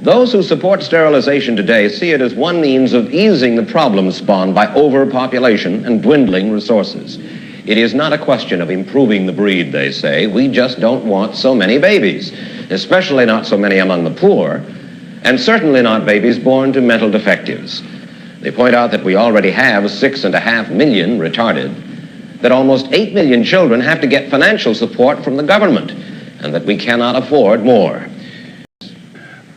Those who support sterilization today see it as one means of easing the problems spawned by overpopulation and dwindling resources. It is not a question of improving the breed, they say. We just don't want so many babies, especially not so many among the poor, and certainly not babies born to mental defectives. They point out that we already have 6.5 million retarded, that almost 8 million children have to get financial support from the government, and that we cannot afford more.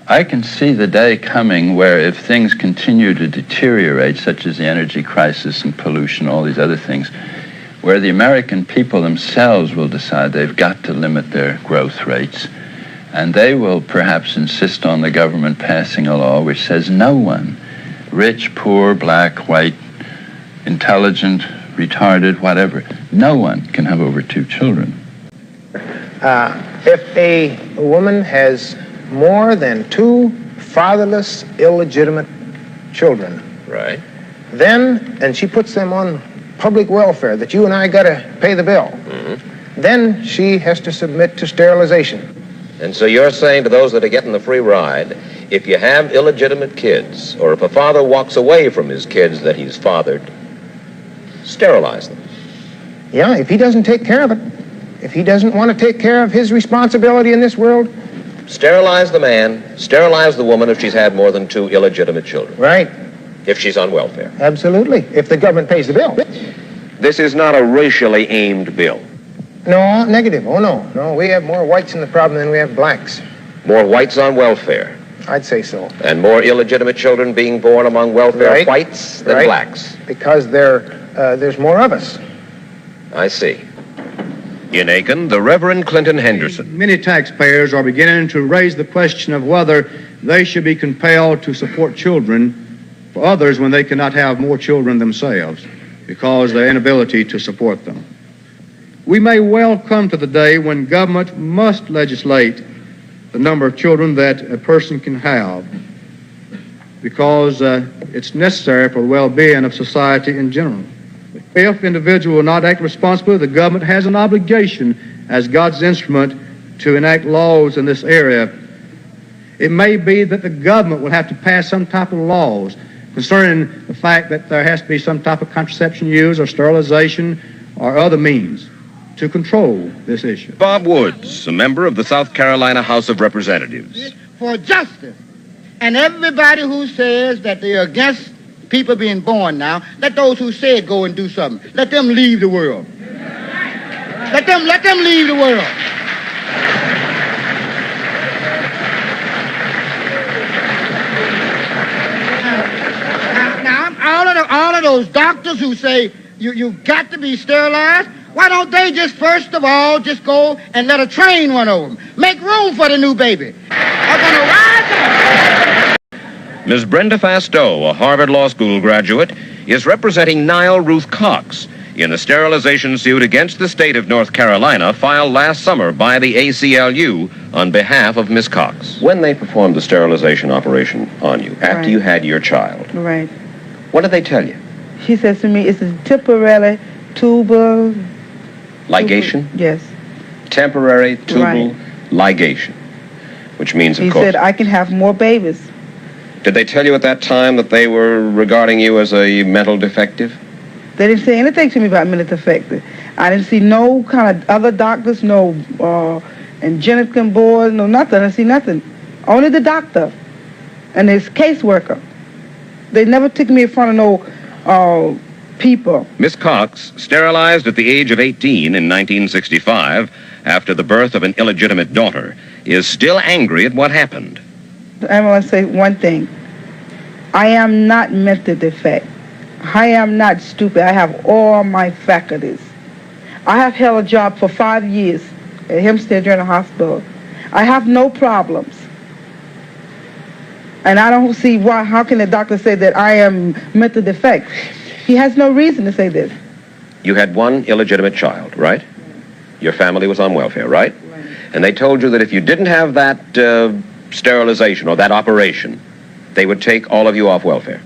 I can see the day coming where if things continue to deteriorate, such as the energy crisis and pollution, all these other things, where the American people themselves will decide they've got to limit their growth rates, and they will perhaps insist on the government passing a law which says no one, rich, poor, black, white, intelligent, retarded, whatever, no one can have over 2 children. If a woman has more than 2 fatherless, illegitimate children, Right. then, and she puts them on public welfare, that you and I got to pay the bill, then she has to submit to sterilization. And so you're saying to those that are getting the free ride, if you have illegitimate kids, or if a father walks away from his kids that he's fathered, sterilize them. Yeah, if he doesn't take care of it, if he doesn't want to take care of his responsibility in this world. Sterilize the man, sterilize the woman if she's had more than 2 illegitimate children. Right. If she's on welfare. Absolutely, if the government pays the bill. This is not a racially aimed bill. No, negative. Oh, no. No, we have more whites in the problem than we have blacks. More whites on welfare. I'd say so. And more illegitimate children being born among welfare Right. whites than blacks. Because there's more of us. I see. In Aiken, the Reverend Clinton Henderson. Many taxpayers are beginning to raise the question of whether they should be compelled to support children for others when they cannot have more children themselves because of their inability to support them. We may well come to the day when government must legislate the number of children that a person can have because it's necessary for the well-being of society in general. If individuals will not act responsibly, the government has an obligation as God's instrument to enact laws in this area. It may be that the government will have to pass some type of laws concerning the fact that there has to be some type of contraception used or sterilization or other means to control this issue. Bob Woods, a member of the South Carolina House of Representatives. For justice. And everybody who says that they're against people being born now, let those who say it go and do something. Let them leave the world. Let them leave the world. Now, all of those doctors who say you've got to be sterilized, why don't they just first of all just go and let a train run over them? Make room for the new baby. They're going to ride them. Ms. Brenda Fastow, a Harvard Law School graduate, is representing Niall Ruth Cox in the sterilization suit against the state of North Carolina filed last summer by the ACLU on behalf of Ms. Cox. When they performed the sterilization operation on you, after you had your child, Right. what did they tell you? She says to me, it's a temporary tubal... Ligation? Yes. Temporary tubal ligation, which means, of He course... said, I can have more babies. Did they tell you at that time that they were regarding you as a mental defective? They didn't say anything to me about mental defective. I didn't see no kind of other doctors, no Eugenics board, no nothing. I didn't see nothing. Only the doctor and his caseworker. They never took me in front of no people. Miss Cox, sterilized at the age of 18 in 1965 after the birth of an illegitimate daughter, is still angry at what happened. I want to say one thing. I am not mental defect. I am not stupid. I have all my faculties. I have held a job for 5 years at Hempstead General Hospital. I have no problems. And I don't see why, how can the doctor say that I am mental defect? He has no reason to say this. You had one illegitimate child, right? Your family was on welfare, right? And they told you that if you didn't have that sterilization or that operation, they would take all of you off welfare.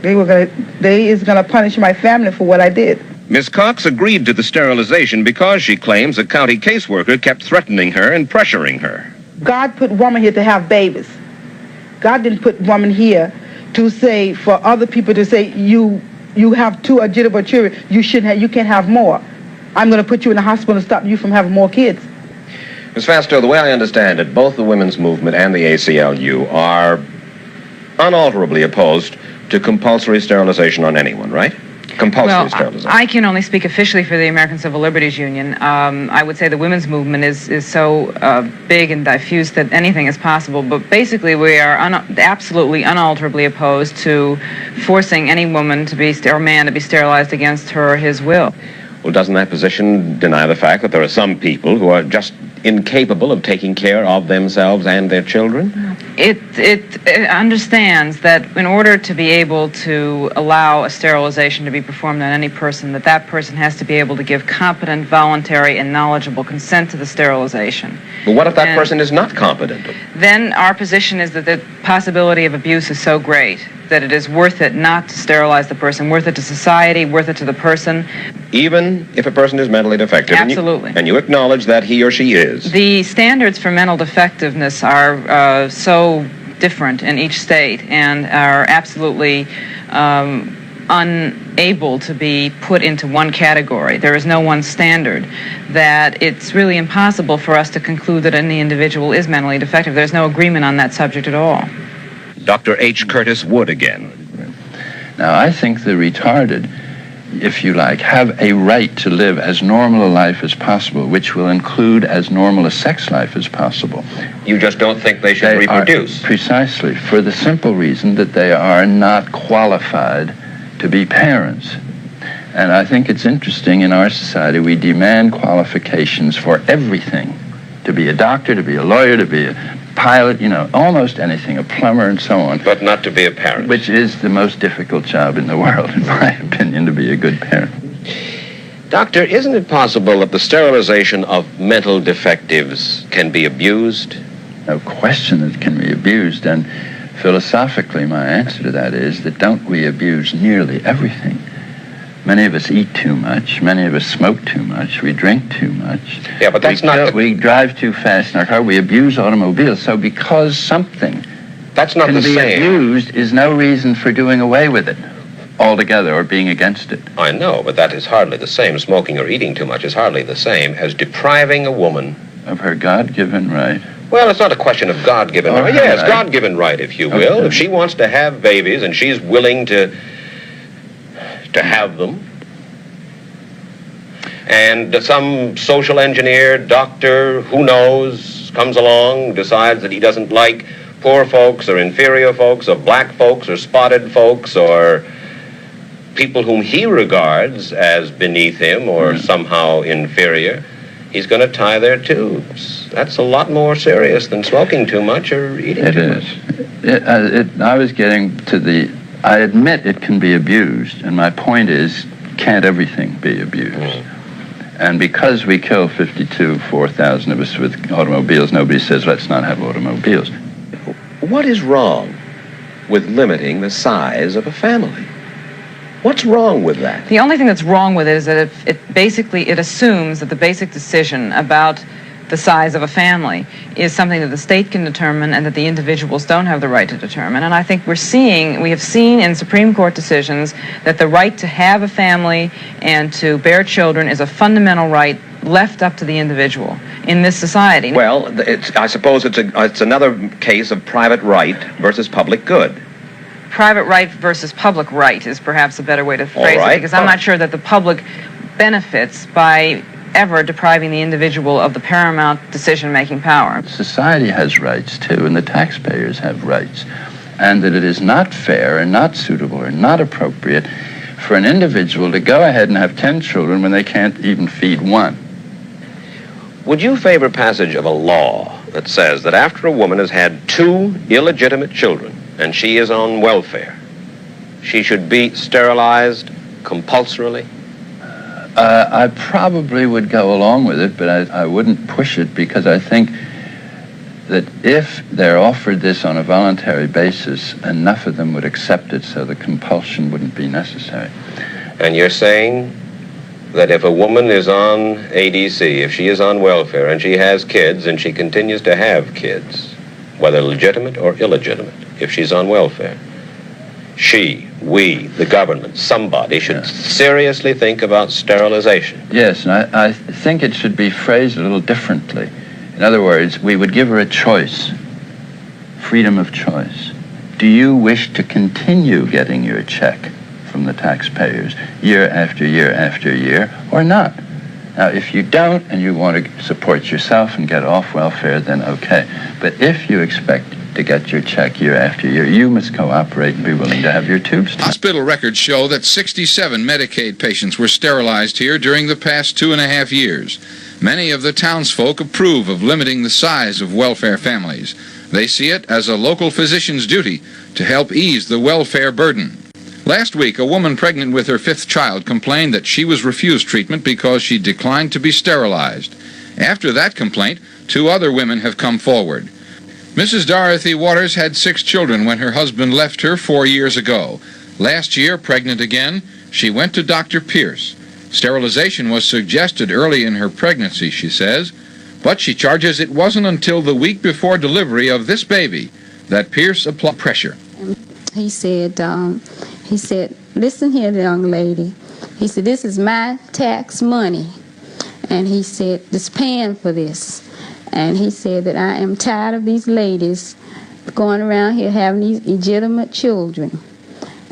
They is gonna punish my family for what I did. Miss Cox agreed to the sterilization because she claims a county caseworker kept threatening her and pressuring her. God put woman here to have babies. God didn't put woman here to say, for other people to say, you have 2 illegitimate children, you can't have more. I'm going to put you in the hospital and stop you from having more kids. Ms. Fasto, the way I understand it, both the women's movement and the ACLU are unalterably opposed to compulsory sterilization on anyone, right? Compulsory sterilization. I can only speak officially for the American Civil Liberties Union. I would say the women's movement is so big and diffuse that anything is possible. But basically, we are absolutely unalterably opposed to forcing any woman to be or man to be sterilized against her or his will. Well, doesn't that position deny the fact that there are some people who are just incapable of taking care of themselves and their children? It understands that in order to be able to allow a sterilization to be performed on any person, that person has to be able to give competent, voluntary, and knowledgeable consent to the sterilization. But what if that person is not competent? Then our position is that the possibility of abuse is so great that it is worth it not to sterilize the person, worth it to society, worth it to the person. Even if a person is mentally defective? Absolutely. And you acknowledge that he or she is? The standards for mental defectiveness are so different in each state and are absolutely unable to be put into one category. There is no one standard, that it's really impossible for us to conclude that any individual is mentally defective. There's no agreement on that subject at all. Dr. H. Curtis Wood again. Now, I think the retarded, if you like, have a right to live as normal a life as possible, which will include as normal a sex life as possible. You just don't think they should reproduce? Precisely, for the simple reason that they are not qualified to be parents. And I think it's interesting in our society, we demand qualifications for everything. To be a doctor, to be a lawyer, to be a pilot, almost anything, a plumber and so on. But not to be a parent. Which is the most difficult job in the world, in my opinion, to be a good parent. Doctor, isn't it possible that the sterilization of mental defectives can be abused? No question it can be abused, and philosophically my answer to that is that don't we abuse nearly everything? Many of us eat too much. Many of us smoke too much. We drink too much. Yeah, but that's we drive too fast in our car. We abuse automobiles. So because something can be abused is no reason for doing away with it altogether or being against it. I know, but that is hardly the same. Smoking or eating too much is hardly the same as depriving a woman of her God-given right. Well, it's not a question of God-given right. Yes, God-given right, if you will. Okay. If she wants to have babies and she's willing to have them, and some social engineer, doctor, who knows, comes along, decides that he doesn't like poor folks or inferior folks or black folks or spotted folks or people whom he regards as beneath him or somehow inferior, he's going to tie their tubes. That's a lot more serious than smoking too much or eating too much. I was getting to I admit it can be abused, and my point is, can't everything be abused? And because we kill 4,000 of us with automobiles, nobody says, let's not have automobiles. What is wrong with limiting the size of a family? What's wrong with that? The only thing that's wrong with it is that it assumes that the basic decision about the size of a family is something that the state can determine and that the individuals don't have the right to determine. And I think we have seen in Supreme Court decisions that the right to have a family and to bear children is a fundamental right left up to the individual in this society. Well, I suppose it's another case of private right versus public good. Private right versus public right is perhaps a better way to phrase it, because I'm not sure that the public benefits by ever depriving the individual of the paramount decision-making power. Society has rights, too, and the taxpayers have rights, and that it is not fair and not suitable or not appropriate for an individual to go ahead and have 10 children when they can't even feed one. Would you favor passage of a law that says that after a woman has had 2 illegitimate children and she is on welfare, she should be sterilized compulsorily? I probably would go along with it, but I wouldn't push it, because I think that if they're offered this on a voluntary basis, enough of them would accept it so the compulsion wouldn't be necessary. And you're saying that if a woman is on ADC, if she is on welfare and she has kids and she continues to have kids, whether legitimate or illegitimate, if she's on welfare. She, we, the government, somebody should seriously think about sterilization. Yes, and I think it should be phrased a little differently. In other words, we would give her a choice, freedom of choice. Do you wish to continue getting your check from the taxpayers year after year after year, or not? Now, if you don't and you want to support yourself and get off welfare, then okay. But if you expect to get your check year after year, you must cooperate and be willing to have your tubes done. Hospital records show that 67 Medicaid patients were sterilized here during the past 2.5 years. Many of the townsfolk approve of limiting the size of welfare families. They see it as a local physician's duty to help ease the welfare burden. Last week, a woman pregnant with her 5th child complained that she was refused treatment because she declined to be sterilized. After that complaint, 2 other women have come forward. Mrs. Dorothy Waters had 6 children when her husband left her 4 years ago. Last year, pregnant again, she went to Dr. Pierce. Sterilization was suggested early in her pregnancy, she says, but she charges it wasn't until the week before delivery of this baby that Pierce applied pressure. He said, listen here, young lady. He said, this is my tax money. And he said, just paying for this. And he said that I am tired of these ladies going around here having these illegitimate children.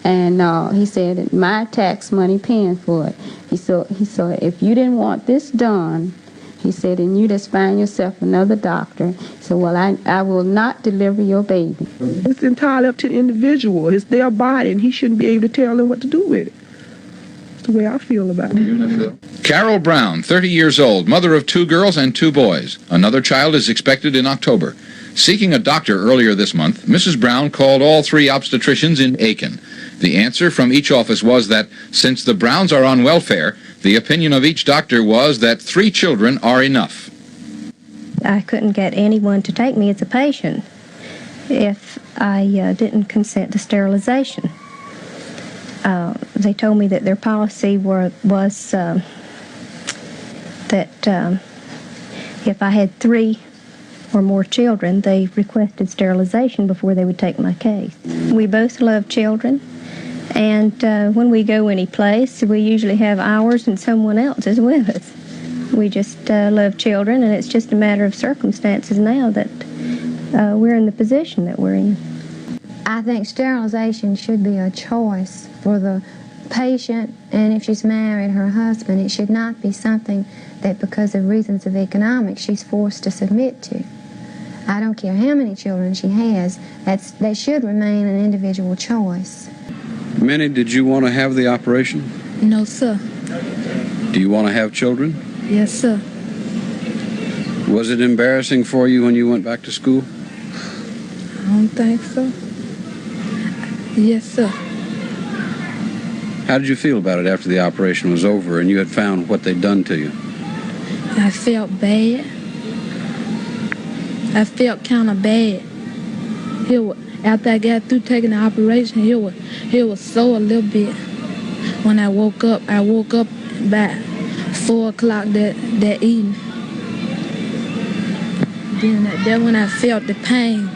And he said that my tax money paying for it. He said, if you didn't want this done, he said, and you just find yourself another doctor. He said, well, I will not deliver your baby. It's entirely up to the individual. It's their body, and he shouldn't be able to tell them what to do with it. That's the way I feel about it. Carol Brown, 30 years old, mother of 2 girls and 2 boys. Another child is expected in October. Seeking a doctor earlier this month, Mrs. Brown called all 3 obstetricians in Aiken. The answer from each office was that since the Browns are on welfare, the opinion of each doctor was that 3 children are enough. I couldn't get anyone to take me as a patient if I didn't consent to sterilization. They told me that their policy was that if I had 3 or more children, they requested sterilization before they would take my case. We both love children, and when we go any place, we usually have ours and someone else's with us. We just love children, and it's just a matter of circumstances now that we're in the position that we're in. I think sterilization should be a choice for the patient, and if she's married, her husband. It should not be something that because of reasons of economics she's forced to submit to. I don't care how many children she has, that should remain an individual choice. Minnie, did you want to have the operation? No, sir. Do you want to have children? Yes, sir. Was it embarrassing for you when you went back to school? I don't think so. Yes, sir. How did you feel about it after the operation was over and you had found what they'd done to you? I felt bad. I felt kind of bad. After I got through taking the operation, it was sore a little bit. When I woke up about 4 o'clock that evening. Then when I felt the pain,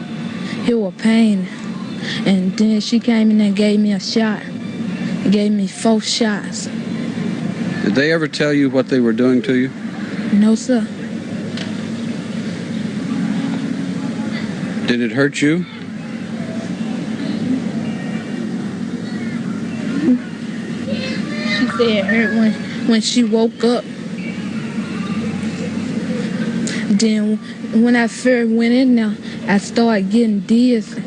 it was pain. And then she came in and gave me a shot. Gave me 4 shots. Did they ever tell you what they were doing to you? No, sir. Did it hurt you? She said it hurt when she woke up. Then when I first went in there, I started getting dizzy.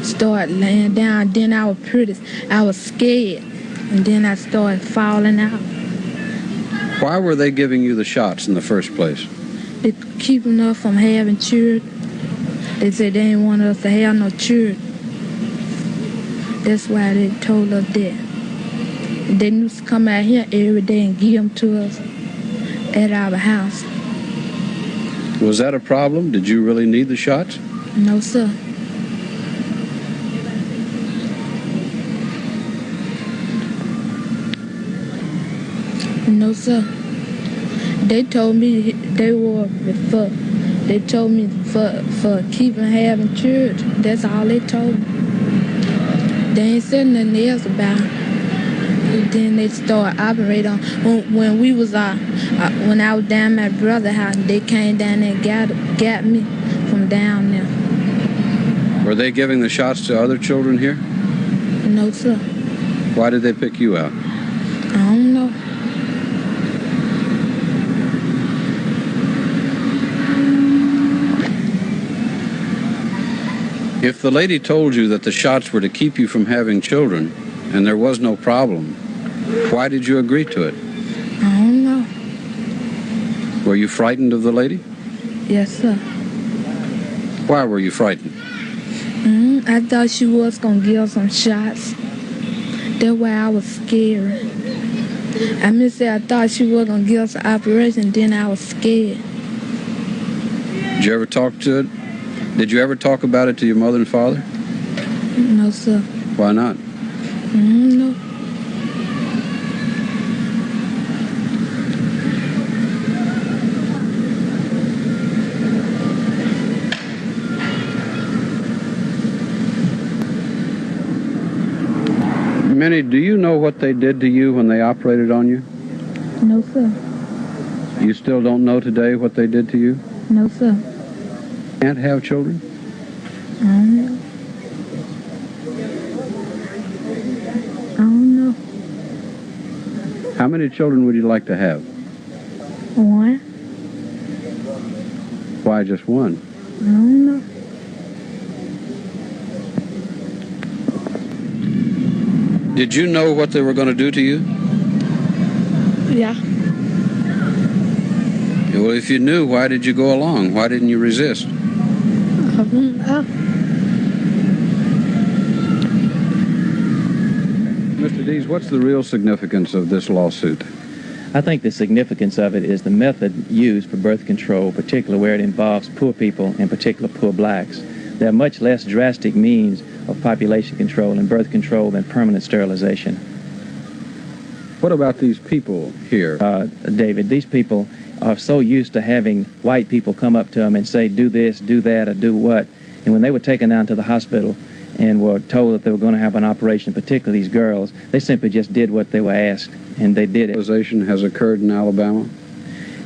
Started laying down. Then I was scared. And then I started falling out. Why were they giving you the shots in the first place? They keeping us from having children. They said they didn't want us to have no children. That's why they told us that. They used to come out here every day and give them to us at our house. Was that a problem? Did you really need the shots? No, sir. No, sir. They told me they told me for keeping having children. That's all they told me. They ain't said nothing else about it. And then they started operating on when we was when I was down at my brother's house. They came down there and got me from down there. Were they giving the shots to other children here? No, sir. Why did they pick you out? I don't know. If the lady told you that the shots were to keep you from having children and there was no problem, why did you agree to it? I don't know. Were you frightened of the lady? Yes, sir. Why were you frightened? I thought she was going to give us some shots. That's why I was scared. I thought she was going to give us an operation, then I was scared. Did you ever talk to it? Did you ever talk about it to your mother and father? No, sir. Why not? No. Minnie, do you know what they did to you when they operated on you? No, sir. You still don't know today what they did to you? No, sir. Can't have children? I don't know. I don't know. How many children would you like to have? One. Why just one? I don't know. Did you know what they were going to do to you? Yeah. Well, if you knew, why did you go along? Why didn't you resist? Mr. Dees, what's the real significance of this lawsuit? I think the significance of it is the method used for birth control, particularly where it involves poor people, in particular poor blacks. There are much less drastic means of population control and birth control than permanent sterilization. What about these people here? David, these people are so used to having white people come up to them and say, do this, do that, or do what. And when they were taken down to the hospital and were told that they were going to have an operation, particularly these girls, they simply just did what they were asked, and they did it. Sterilization has occurred in Alabama?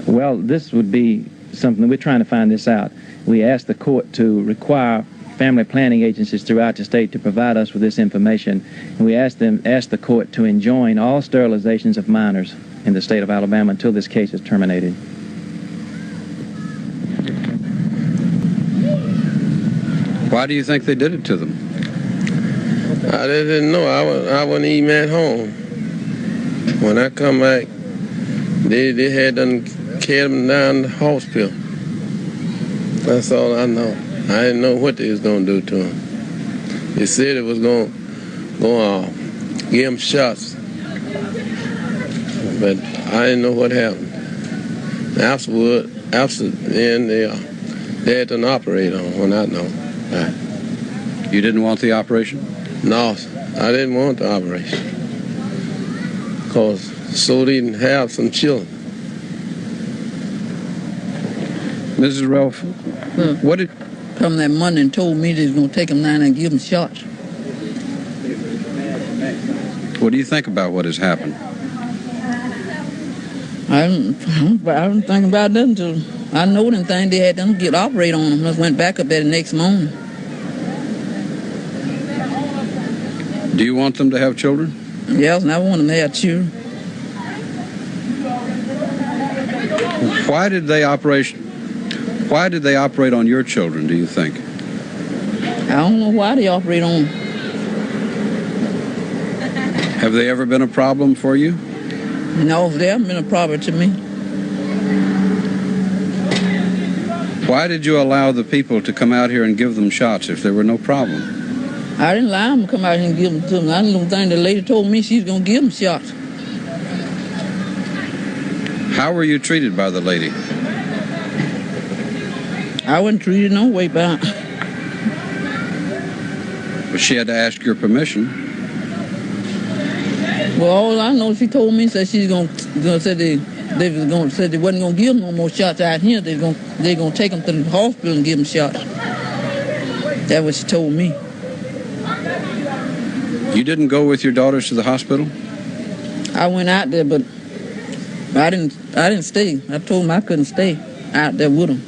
Well, this would be something, we're trying to find this out. We asked the court to require family planning agencies throughout the state to provide us with this information, and we asked the court to enjoin all sterilizations of minors in the state of Alabama until this case is terminated. Why do you think they did it to them? I didn't know. I wasn't even at home. When I come back, they had done carried them down to the hospital. That's all I know. I didn't know what they was going to do to them. They said it was going to give them shots. But I didn't know what happened. After then, they had to operate on when I know. You didn't want the operation? No, I didn't want the operation. Because so they didn't have some children. Mrs. Ralph, what did... Come that Monday and told me they was going to take them down and give them shots. What do you think about what has happened? I don't think about that until I know them things they had them get operated on them. I went back up there the next morning. Do you want them to have children? Yes, and I want them to have children. Why did they operate on your children, do you think? I don't know why they operate on them. Have they ever been a problem for you? No, they haven't been a problem to me. Why did you allow the people to come out here and give them shots if there were no problem? I didn't allow them to come out here and give them to them. I don't think the lady told me she was going to give them shots. How were you treated by the lady? I wasn't treated no way by her. But she had to ask your permission. Well, all I know, she told me that she's going to say they was going said they wasn't gonna give them no more shots out here. They're gonna take them to the hospital and give them shots. That's what she told me. You didn't go with your daughters to the hospital? I went out there, but I didn't stay. I told them I couldn't stay out there with them.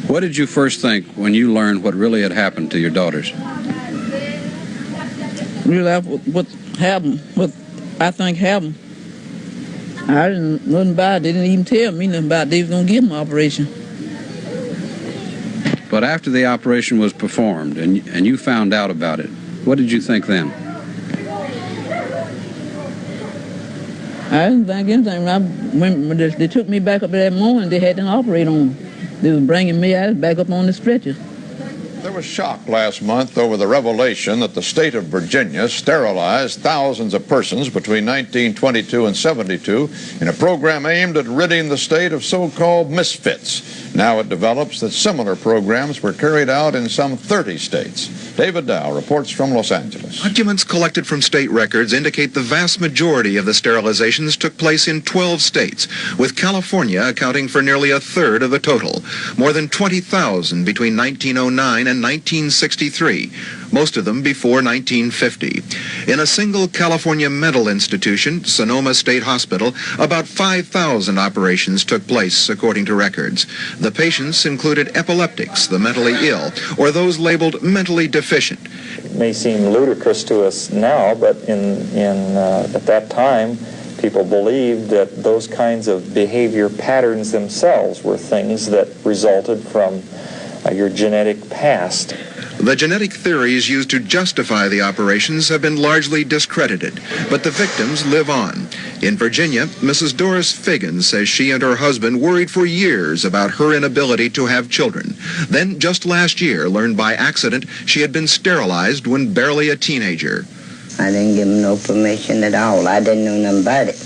What did you first think when you learned what really had happened to your daughters? Really, what happened, what I think happened, I didn't know nothing about it. They didn't even tell me nothing about it. They was going to give them an operation. But after the operation was performed and you found out about it, what did you think then? I didn't think anything. When they took me back up that morning, they had to operate on me. They was bringing me out back up on the stretcher. There was shock last month over the revelation that the state of Virginia sterilized thousands of persons between 1922 and 72 in a program aimed at ridding the state of so-called misfits. Now it develops that similar programs were carried out in some 30 states. David Dow reports from Los Angeles. Documents collected from state records indicate the vast majority of the sterilizations took place in 12 states, with California accounting for nearly a third of the total. More than 20,000 between 1909 and 1963, most of them before 1950. In a single California mental institution, Sonoma State Hospital, about 5,000 operations took place, according to records. The patients included epileptics, the mentally ill, or those labeled mentally deficient. It may seem ludicrous to us now, but at that time, people believed that those kinds of behavior patterns themselves were things that resulted from your genetic past. The genetic theories used to justify the operations have been largely discredited, but the victims live on. In Virginia, Mrs. Doris Figgin says she and her husband worried for years about her inability to have children. Then, just last year, learned by accident she had been sterilized when barely a teenager. I didn't give them no permission at all. I didn't know nothing about it.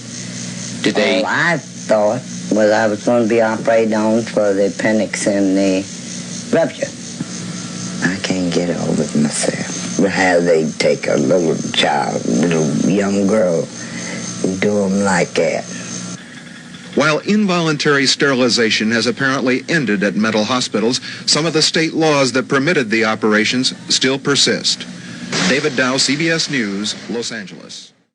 Did they? All I thought was I was going to be operated on for the appendix and the rupture. I can't get over it myself. How they take a little child, little young girl, and do them like that. While involuntary sterilization has apparently ended at mental hospitals, some of the state laws that permitted the operations still persist. David Dow, CBS News, Los Angeles.